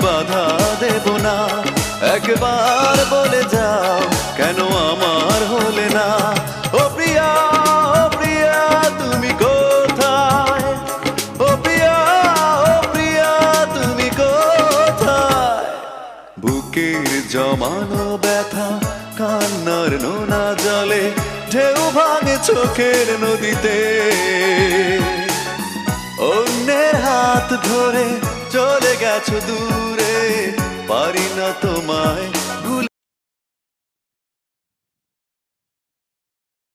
বাধা দেব না। একবার বলে যাও কেন আমার হলে না। ও প্রিয়া, ও প্রিয়া তুমি কোথায়? ও প্রিয়া, ও প্রিয়া তুমি কোথায়? বুকের জমানো ব্যথা কান্নার নোনা জলে ঢেউ ভাঙে চোখের নদীতে। অন্যের হাত ধরে চলে গেছো দূরে, পারি না তোমায়